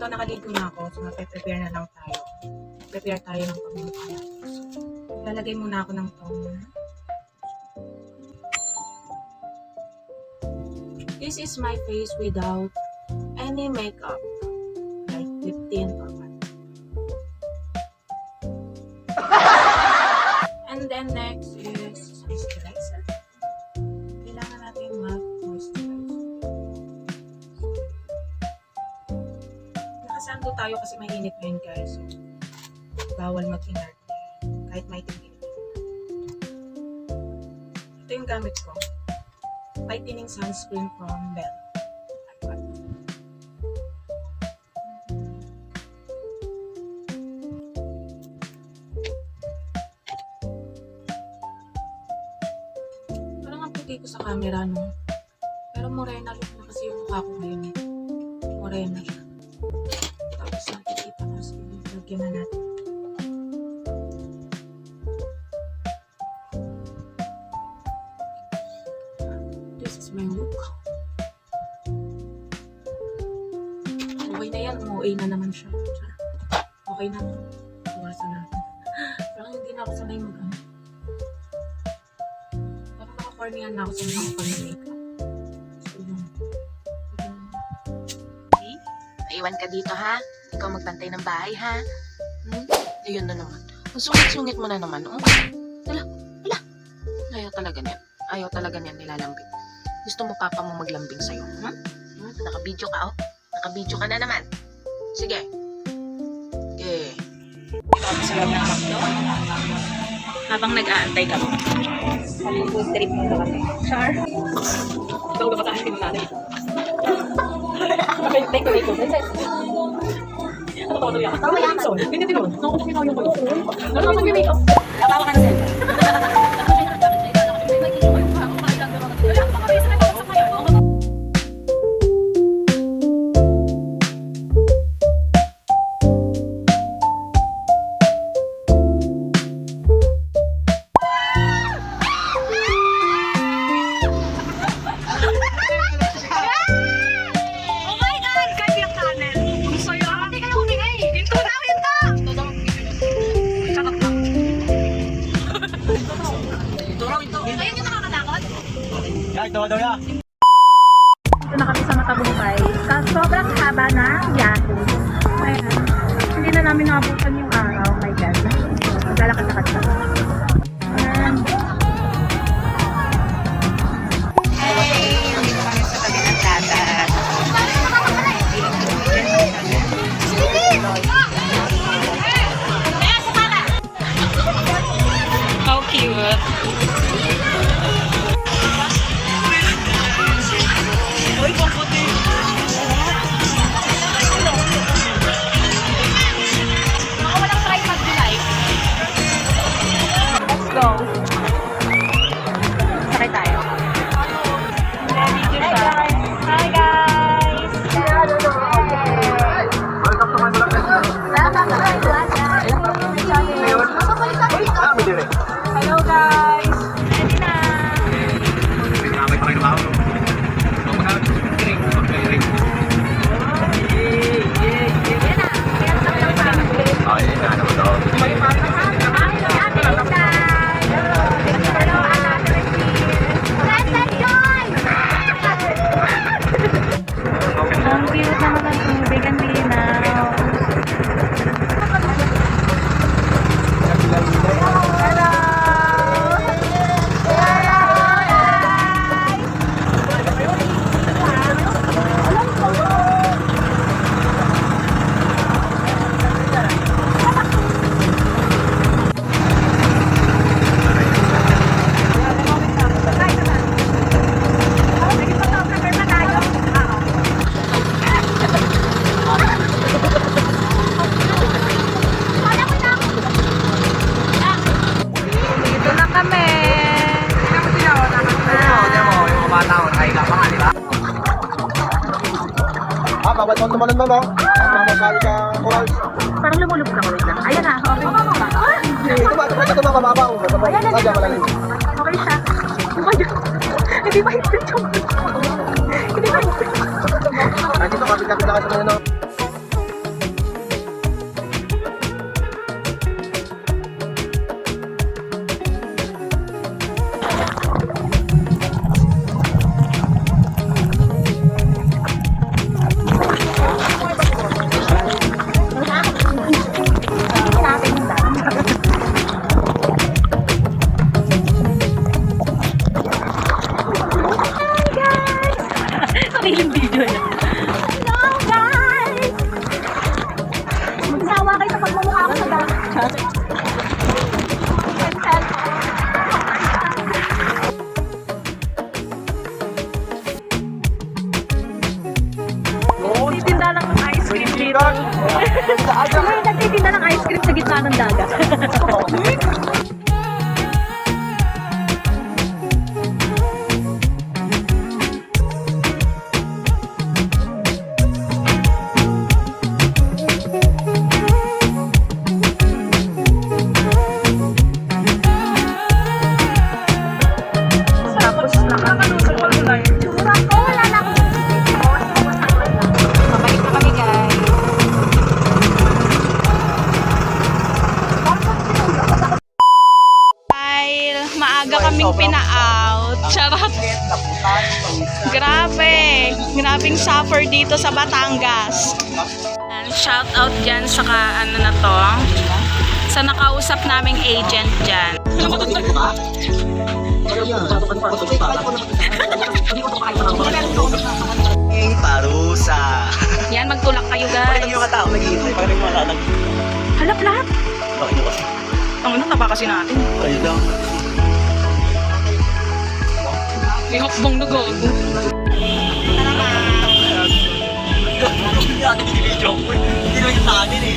nakaligo na ako. So, prepare na lang tayo. Prepare tayo ng pagmumukha natin. So, lalagay muna ako ng toner. This is my face without any makeup. Like lip tint or what. And then next is moisturizer. Kailangan natin mag-moisturizer. Nakasando tayo kasi mainit ngayon guys. So, bawal mag-inert. Kahit may tingin. Ito yung gamit ko. Whitening sunscreen from Belle. Parang ang puti ko sa camera, no? Pero morena look na kasi yung mukha ko ngayon. Morena siya. Tapos nakikita kasi lagyan na natin. This is my look. Okay na yan. OA na naman siya. Okay na. Iwasan natin. Parang hindi na ako sanay mag-ano. Parang naka-cornean na ako sa mga pag-makeup. So, yun. Okay? Naiwan ka dito, ha? Ikaw magbantay ng bahay, ha? Ayun na naman. Ang sungit-sungit mo na naman, oh. Hala. Ayaw talaga niyan. Ayaw talaga niyan nilalambing. Gusto mo papa mo maglambing sa'yo, Naka-video ka, oh. Naka-video ka na naman. Sige. Okay. Tapos sa loob ng McDo. Habang nag-aantay ka mo. Food trip mo na kami. Char. Ikaw na matahin mo natin. Take ko, take ko. Ano ba ito yan? Tama yan. Ganyan din nun. Naku, pinaw yung kulo. Ano naman yung makeup? Natawa ka na sila. Ito daw ya. Dito na kami sa Matagumpay. Sa sobrang haba ng biyahe. Ayan. Hindi na namin nakabutan yung araw. Oh my God. Maglalakad-lakad na. Ayan. Hey! Nandito kami sa tabi ng dagat. How cute! Sakay tayo. Hi guys! Welcome to my vlog. Hello guys! Ready na! Ang cute naman ng tubig, ang linaw. Hello! Dito na kami. Bawat mo tumalon mo ba? Mamasali ka corals. Parang lumulubog ako. Wait lang. Ayan na. Okay. Ito ba? Ito ba mababaw? Ayan na. Okay siya. Oh my God. Hindi ba higpit yung Hindi ba higpit? Dito kapit-kapit lang ka sa mga yung video niya. Hello guys! Magsawa kayo sa pagmumukha ko sa dagat. Titinda lang ng ice cream dito. May nagtitinda ng ice cream sa gitna ng dagat. Tapos nakakalusot ko lang. Wala na akong Mabalik na kami, guys. dahil maaga kaming pina-out. Charot. Grabe. Grabing suffer dito sa Batangas. Shout out dyan sa ano na to. Sa nakausap naming agent dyan. Parusa. Yan, magtulak kayo guys. Yung mga tao nag-iintay, parang yung mga lalang. Halap lahat. Bakit nyo kasi? Ang ano, taba kasi natin. Kayo lang. May hokbong na gago. Hindi natin binibidyo ko. Hindi naman yung sa akin eh.